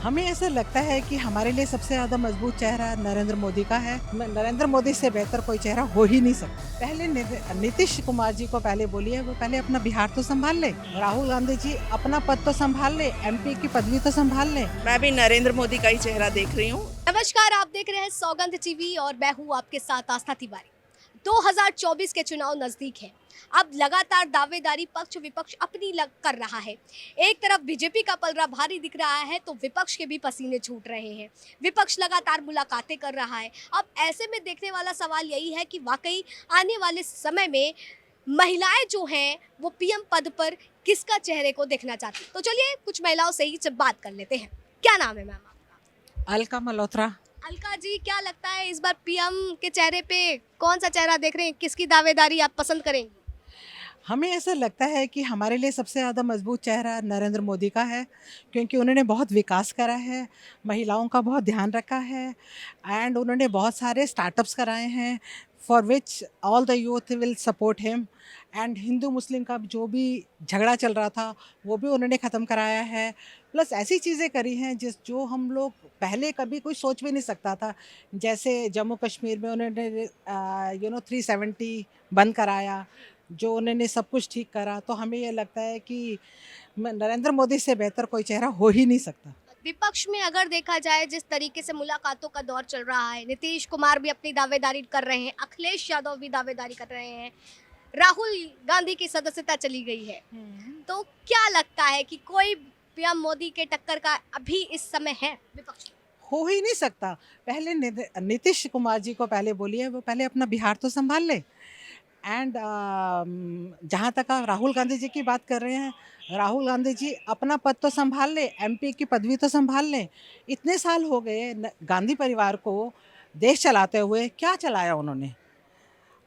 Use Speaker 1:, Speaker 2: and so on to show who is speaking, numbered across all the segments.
Speaker 1: हमें ऐसा लगता है कि हमारे लिए सबसे ज़्यादा मजबूत चेहरा नरेंद्र मोदी का है। नरेंद्र मोदी से बेहतर कोई चेहरा हो ही नहीं सकता। पहले नीतीश कुमार जी को पहले बोलिए, वो पहले अपना बिहार तो संभाल ले। राहुल गांधी जी अपना पद तो संभाल ले, एमपी की पदवी तो संभाल ले।
Speaker 2: मैं भी नरेंद्र मोदी का ही चेहरा देख रही हूँ।
Speaker 3: नमस्कार, आप देख रहे हैं सौगंध टीवी और मैं हूँ आपके साथ आस्था तिवारी। 2024 के चुनाव नजदीक है। अब लगातार दावेदारी पक्ष विपक्ष अपनी कर रहा है। एक तरफ बीजेपी का पलड़ा भारी दिख रहा है तो विपक्ष के भी पसीने छूट रहे हैं। विपक्ष लगातार मुलाकातें कर रहा है। अब ऐसे में देखने वाला सवाल यही है कि वाकई आने वाले समय में महिलाएं जो हैं वो पीएम पद पर किसका चेहरे को देखना चाहती। तो चलिए कुछ महिलाओं से ही बात कर लेते हैं। क्या नाम है मैम आपका?
Speaker 1: अलका मल्होत्रा।
Speaker 3: अलका जी, क्या लगता है इस बार पीएम के चेहरे पे कौन सा चेहरा देख रहे हैं, किसकी दावेदारी आप पसंद करेंगी?
Speaker 1: हमें ऐसा लगता है कि हमारे लिए सबसे ज़्यादा मजबूत चेहरा नरेंद्र मोदी का है, क्योंकि उन्होंने बहुत विकास करा है, महिलाओं का बहुत ध्यान रखा है एंड उन्होंने बहुत सारे स्टार्टअप्स कराए हैं for which all the youth will support him. And Hindu मुस्लिम का जो भी झगड़ा चल रहा था वो भी उन्होंने ख़त्म कराया है। प्लस ऐसी चीज़ें करी हैं जो हम लोग पहले कभी कोई सोच भी नहीं सकता था। जैसे जम्मू कश्मीर में उन्होंने 370 बंद कराया, जो उन्होंने सब कुछ ठीक करा। तो हमें ये लगता है कि नरेंद्र मोदी से बेहतर कोई चेहरा हो ही नहीं सकता।
Speaker 3: विपक्ष में अगर देखा जाए जिस तरीके से मुलाकातों का दौर चल रहा है, नीतीश कुमार भी अपनी दावेदारी कर रहे हैं, अखिलेश यादव भी दावेदारी कर रहे हैं, राहुल गांधी की सदस्यता चली गई है, तो क्या लगता है कि कोई पीएम मोदी के टक्कर का अभी इस समय है विपक्ष में?
Speaker 1: हो ही नहीं सकता। पहले नीतीश कुमार जी को पहले बोलिए, वो पहले अपना बिहार तो संभाल ले। एंड जहाँ तक आप राहुल गांधी जी की बात कर रहे हैं, राहुल गांधी जी अपना पद तो संभाल ले, एमपी की पदवी तो संभाल ले। इतने साल हो गए गांधी परिवार को देश चलाते हुए, क्या चलाया उन्होंने?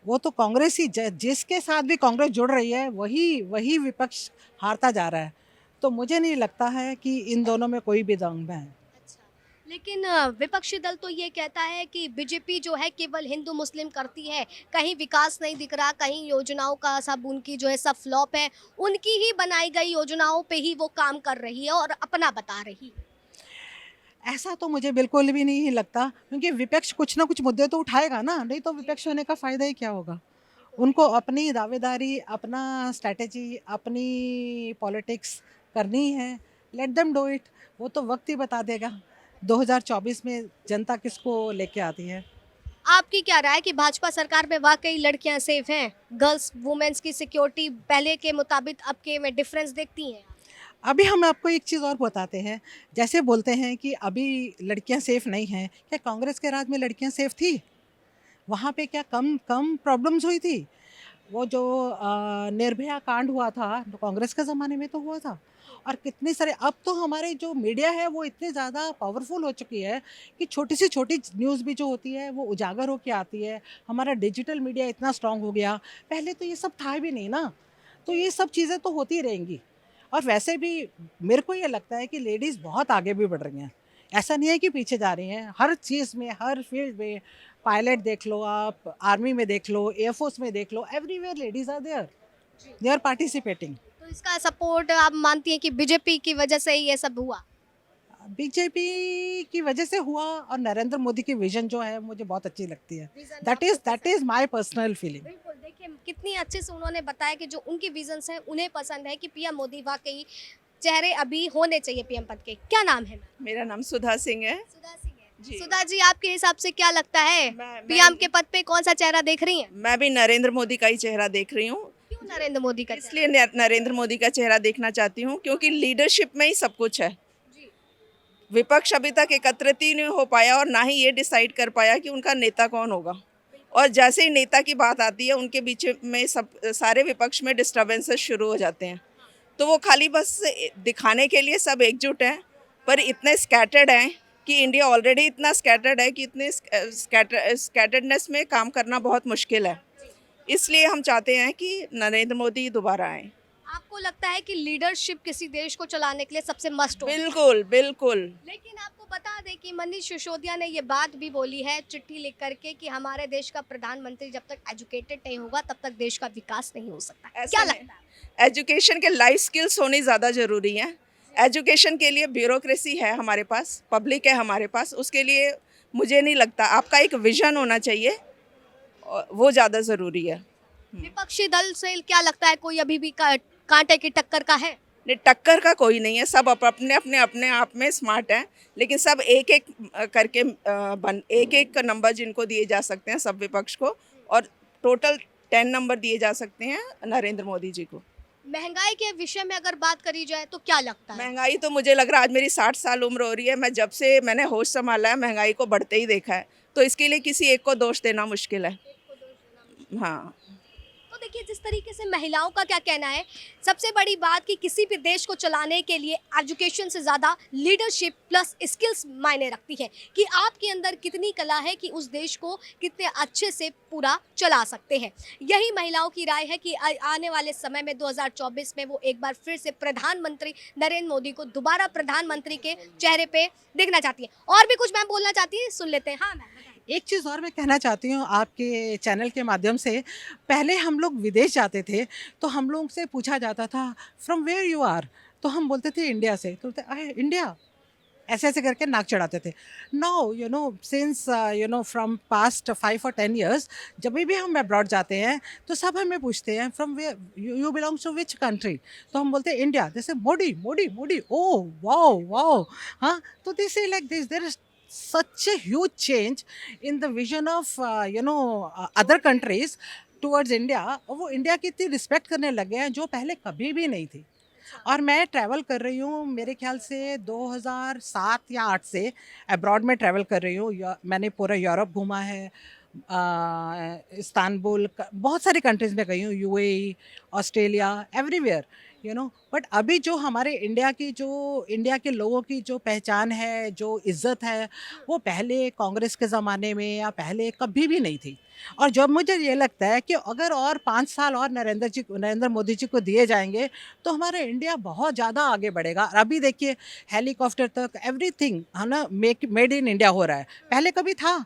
Speaker 1: वो तो कांग्रेस ही, जिसके साथ भी कांग्रेस जुड़ रही है वही वही विपक्ष हारता जा रहा है। तो मुझे नहीं लगता है कि इन दोनों में कोई भी दंग है।
Speaker 3: अच्छा, लेकिन विपक्षी दल तो ये कहता है कि बीजेपी जो है केवल हिंदू मुस्लिम करती है, कहीं विकास नहीं दिख रहा, कहीं योजनाओं का सब उनकी जो है सब फ्लॉप है, उनकी ही बनाई गई योजनाओं पे ही वो काम कर रही है और अपना बता रही है।
Speaker 1: ऐसा तो मुझे बिल्कुल भी नहीं लगता, क्योंकि विपक्ष कुछ ना कुछ मुद्दे तो उठाएगा ना, नहीं तो विपक्ष होने का फ़ायदा ही क्या होगा? उनको अपनी दावेदारी, अपना स्ट्रैटेजी, अपनी पॉलिटिक्स करनी है। Let them do it. वो तो वक्त ही बता देगा 2024 में जनता किसको लेके आती है।
Speaker 3: आपकी क्या राय है कि भाजपा सरकार में वाकई लड़कियां सेफ हैं? गर्ल्स वुमेन्स की सिक्योरिटी पहले के मुताबिक अब के में डिफरेंस देखती हैं?
Speaker 1: अभी हम आपको एक चीज़ और बताते हैं। जैसे बोलते हैं कि अभी लड़कियां सेफ़ नहीं हैं, क्या कांग्रेस के राज में लड़कियां सेफ़ थी? वहाँ पे क्या कम कम प्रॉब्लम्स हुई थी? वो जो निर्भया कांड हुआ था, तो कांग्रेस के ज़माने में तो हुआ था। और कितने सारे, अब तो हमारे जो मीडिया है वो इतनी ज़्यादा पावरफुल हो चुकी है कि छोटी से छोटी न्यूज़ भी जो होती है वो उजागर होके आती है। हमारा डिजिटल मीडिया इतना स्ट्रांग हो गया, पहले तो ये सब था भी नहीं ना। तो ये सब चीज़ें तो होती रहेंगी। और वैसे भी मेरे को ये लगता है कि लेडीज़ बहुत आगे भी बढ़ रही हैं। ऐसा नहीं है कि पीछे जा रही हैं, हर चीज़ में, हर फील्ड में। पायलट देख लो आप, आर्मी में देख लो, एयरफोर्स में देख लो, everywhere ladies are there, they are participating.
Speaker 3: तो इसका सपोर्ट आप मानती हैं कि बीजेपी की वजह से ही ये सब हुआ?
Speaker 1: बीजेपी की वजह से हुआ, और नरेंद्र मोदी की विजन जो है मुझे बहुत अच्छी लगती है।
Speaker 3: विजन
Speaker 1: दैट
Speaker 3: आपको
Speaker 1: is that is my personal feeling.
Speaker 3: बिल्कुल, देखिए कितनी अच्छे से उन्होंने बताया कि जो उनकी विजन्स हैं उन्हें पसंद है कि पीएम मोदी वाकई चेहरे अभी होने चाहिए पीएम पद के। क्या नाम है?
Speaker 2: मेरा नाम सुधा सिंह है।
Speaker 3: सुधा सिंह है।
Speaker 2: जी।
Speaker 3: सुधा जी, आपके हिसाब से क्या लगता है
Speaker 2: मैं
Speaker 3: पीएम के पद पे कौन सा चेहरा देख रही हैं?
Speaker 2: मैं भी नरेंद्र मोदी का ही चेहरा देख रही हूँ।
Speaker 3: क्यों नरेंद्र मोदी का चेहरा?
Speaker 2: इसलिए नरेंद्र मोदी का चेहरा देखना चाहती हूँ क्योंकि लीडरशिप में ही सब कुछ है।
Speaker 3: जी।
Speaker 2: विपक्ष अभी तक एकत्रित ही नहीं हो पाया और ना ही ये डिसाइड कर पाया कि उनका नेता कौन होगा। और जैसे ही नेता की बात आती है उनके बीच में सब सारे विपक्ष में डिस्टर्बेंसेस शुरू हो जाते हैं। तो वो खाली बस दिखाने के लिए सब एकजुट हैं, पर इतने स्कैटर्ड हैं कि इंडिया ऑलरेडी इतना स्कैटर्ड है कि इतने स्कैटर्डनेस में काम करना बहुत मुश्किल है। इसलिए हम चाहते हैं कि नरेंद्र मोदी दोबारा आए।
Speaker 3: आपको लगता है कि लीडरशिप किसी देश को चलाने के लिए सबसे मस्ट हो?
Speaker 2: बिल्कुल बिल्कुल।
Speaker 3: लेकिन आपको बता दें कि मनीष सिसोदिया ने ये बात भी बोली है चिट्ठी लिख करके कि हमारे देश का प्रधानमंत्री जब तक एजुकेटेड नहीं होगा तब तक देश का विकास नहीं हो सकता।
Speaker 2: ऐसा
Speaker 3: क्या
Speaker 2: नहीं।
Speaker 3: लगता है?
Speaker 2: एजुकेशन के लाइफ स्किल्स होनी ज़्यादा ज़रूरी हैं। एजुकेशन के लिए ब्यूरोक्रेसी है हमारे पास, पब्लिक है हमारे पास, उसके लिए मुझे नहीं लगता। आपका एक विजन होना चाहिए, और वो ज़्यादा ज़रूरी है।
Speaker 3: विपक्षी दल से क्या लगता है, कोई अभी भी कांटे की टक्कर का है?
Speaker 2: नहीं, टक्कर का कोई नहीं है, सब अपने आप में स्मार्ट हैं, लेकिन सब एक एक करके एक एक नंबर जिनको दिए जा सकते हैं सब विपक्ष को, और टोटल 10 नंबर दिए जा सकते हैं नरेंद्र मोदी जी को।
Speaker 3: महंगाई के विषय में अगर बात करी जाए तो क्या लगता है?
Speaker 2: महंगाई तो मुझे लग रहा है, आज मेरी 60 साल उम्र हो रही है, मैं जब से मैंने होश संभाला है महंगाई को बढ़ते ही देखा है, तो इसके लिए किसी एक को दोष देना मुश्किल है। हाँ,
Speaker 3: तो देखिए, जिस तरीके से महिलाओं का क्या कहना है, सबसे बड़ी बात कि किसी भी देश को चलाने के लिए एजुकेशन से ज़्यादा लीडरशिप प्लस स्किल्स मायने रखती है, कि आपके अंदर कितनी कला है कि उस देश को कितने अच्छे से पूरा चला सकते हैं। यही महिलाओं की राय है कि आने वाले समय में 2024 में वो एक बार फिर से प्रधानमंत्री नरेंद्र मोदी को दोबारा प्रधानमंत्री के चेहरे पे देखना चाहती है। और भी कुछ मैम बोलना चाहती है, सुन लेते हैं। हाँ मैम,
Speaker 1: एक चीज़ और मैं कहना चाहती हूँ आपके चैनल के माध्यम से। पहले हम लोग विदेश जाते थे तो हम लोग से पूछा जाता था फ्रॉम वेयर यू आर, तो हम बोलते थे इंडिया से, तो बोलते अरे इंडिया, ऐसे ऐसे करके नाक चढ़ाते थे। नाउ सिंस फ्रॉम पास्ट 5 और 10 ईयर्स जब भी हम अब्रॉड जाते हैं तो सब हमें पूछते हैं from where you belongs to which country, तो हम बोलते हैं इंडिया। जैसे Modi Modi Modi, oh wow wow. हाँ, तो this is like this, there is such a huge change in the vision of other countries towards India। और वो इंडिया की इतनी रिस्पेक्ट करने लगे हैं जो पहले कभी भी नहीं थी। और मैं ट्रैवल कर रही हूँ मेरे ख्याल से 2007 या 8 से अब्रॉड में ट्रैवल कर रही हूँ। मैंने पूरा यूरोप घूमा है, इस्तांबुल, बहुत सारी कंट्रीज़ में गई हूँ, यूएई, ऑस्ट्रेलिया, एवरीवेयर बट अभी जो हमारे इंडिया के लोगों की जो पहचान है, जो इज़्ज़त है, वो पहले कांग्रेस के ज़माने में या पहले कभी भी नहीं थी। और जब मुझे ये लगता है कि अगर और 5 साल और नरेंद्र मोदी जी को दिए जाएंगे तो हमारा इंडिया बहुत ज़्यादा आगे बढ़ेगा। और अभी देखिए हेलीकॉप्टर तक एवरीथिंग है ना, मेड इन इंडिया हो रहा है। पहले कभी था?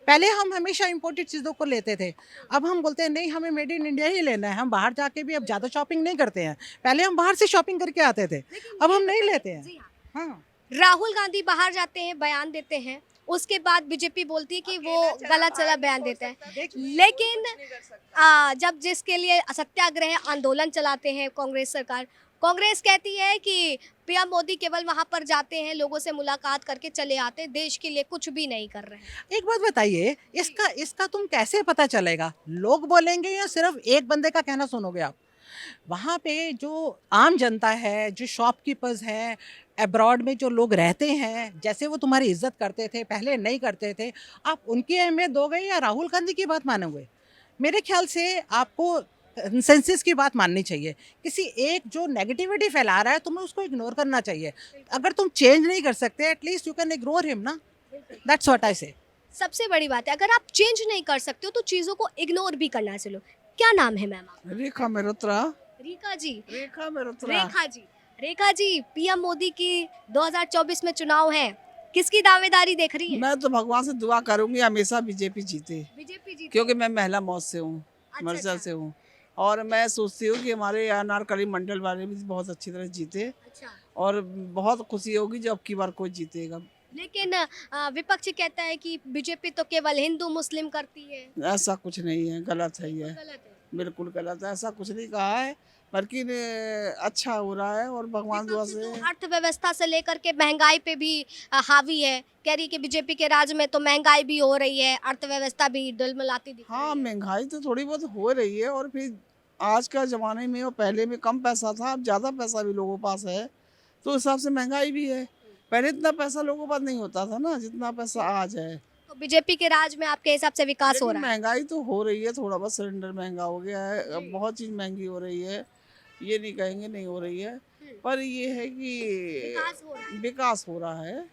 Speaker 1: पहले हम हमेशा इंपोर्टेड चीज़ों को लेते थे, अब हम बोलते हैं नहीं, हमें मेड इन इंडिया ही लेना है। हम बाहर जाके भी अब ज़्यादा शॉपिंग नहीं करते हैं, पहले हम बाहर से शॉपिंग करके आते थे, अब हम नहीं लेते हैं।
Speaker 3: जी हाँ।
Speaker 1: हाँ,
Speaker 3: राहुल गांधी बाहर जाते हैं, बयान देते हैं, उसके बाद बीजेपी बोलती है कि वो गलत चला बयान देते हैं। लेकिन जब जिसके लिए सत्याग्रह आंदोलन चलाते हैं कांग्रेस सरकार, कांग्रेस कहती है कि पीएम मोदी केवल वहां पर जाते हैं, लोगों से मुलाकात करके चले आते हैं, देश के लिए कुछ भी नहीं कर रहे हैं।
Speaker 1: एक बात बताइए, इसका तुम कैसे पता चलेगा? लोग बोलेंगे या सिर्फ एक बंदे का कहना सुनोगे आप? वहाँ पे जो आम जनता है, जो शॉपकीपर्स हैं, अब्रॉड में जो लोग रहते हैं, जैसे वो तुम्हारी इज्जत करते थे, पहले नहीं करते थे, आप उनकी अहमियत दोगे या राहुल गांधी की बात मानोगे? मेरे ख्याल से आपको कंसेंसस की बात माननी चाहिए। किसी एक जो नेगेटिविटी फैला रहा है तुम्हें उसको इग्नोर करना चाहिए। अगर तुम चेंज नहीं कर सकते, at least you can ignore him ना। दैट्स व्हाट आई से।
Speaker 3: सबसे बड़ी बात है, अगर आप चेंज नहीं कर सकते हो तो चीजों को इग्नोर भी करना चलो। क्या नाम है मैम आपका?
Speaker 4: रेखा मेहरोत्रा।
Speaker 3: रेखा जी।
Speaker 4: रेखा मेहरोत्रा।
Speaker 3: रेखा जी, पीएम मोदी की 2024 में चुनाव है, किसकी दावेदारी देख रही है?
Speaker 4: मैं तो भगवान से दुआ करूंगी हमेशा बीजेपी जीते,
Speaker 3: बीजेपी जीते।
Speaker 4: क्योंकि मैं महिला मौत से हूँ,
Speaker 3: अच्छा,
Speaker 4: मरसल
Speaker 3: अच्छा।
Speaker 4: से हूँ। और मैं सोचती हूँ कि हमारे अनारकली मंडल वाले भी बहुत अच्छी तरह जीते,
Speaker 3: अच्छा।
Speaker 4: और बहुत खुशी होगी जब की बार कोई जीतेगा।
Speaker 3: लेकिन विपक्ष कहता है कि बीजेपी तो केवल हिंदू मुस्लिम करती है।
Speaker 4: ऐसा कुछ नहीं है, गलत है ये,
Speaker 3: गलत है।
Speaker 4: बिल्कुल गलत है, ऐसा कुछ नहीं कहा है, बल्कि अच्छा हो रहा है और भगवान दुआ
Speaker 3: विपक्ष
Speaker 4: से।
Speaker 3: तो अर्थव्यवस्था से लेकर के महंगाई पे भी हावी है, कह रही है कि बीजेपी के राज में तो महंगाई भी हो रही है, अर्थव्यवस्था भी डलमलाती दिख
Speaker 4: हाँ,
Speaker 3: रही है।
Speaker 4: महंगाई तो थोड़ी बहुत हो रही है, और फिर आज का ज़माने में और पहले में कम पैसा था, अब ज़्यादा पैसा भी लोगों के पास है, तो उस हिसाब से महंगाई भी है। पहले इतना पैसा लोगों के पास नहीं होता था ना जितना पैसा आज है।
Speaker 3: तो बीजेपी के राज में आपके हिसाब से विकास हो
Speaker 4: लेकिन
Speaker 3: रहा है?
Speaker 4: महंगाई तो हो रही है, थोड़ा बहुत सिलेंडर महंगा हो गया है, अब बहुत चीज़ महंगी हो रही है, ये नहीं कहेंगे नहीं हो रही है, पर ये है कि
Speaker 3: विकास हो रहा है।
Speaker 4: विकास हो रहा है।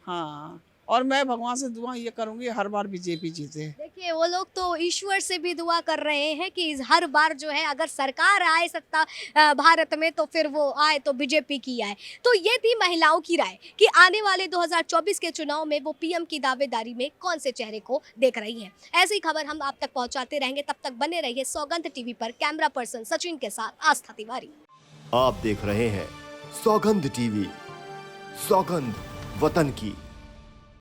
Speaker 4: हाँ, और मैं भगवान से दुआ ये करूँगी हर बार बीजेपी जीते।
Speaker 3: देखिए, वो लोग तो ईश्वर से भी दुआ कर रहे हैं कि हर बार जो है अगर सरकार आए सत्ता भारत में तो फिर वो आए तो बीजेपी की आए। तो ये थी महिलाओं की राय कि आने वाले 2024 के चुनाव में वो पीएम की दावेदारी में कौन से चेहरे को देख रही हैं। ऐसी खबर हम आप तक पहुंचाते रहेंगे, तब तक बने रहिए सौगंध टीवी पर। कैमरा पर्सन सचिन के साथ आस्था तिवारी।
Speaker 5: आप देख रहे हैं सौगंध टीवी, सौगंध वतन की।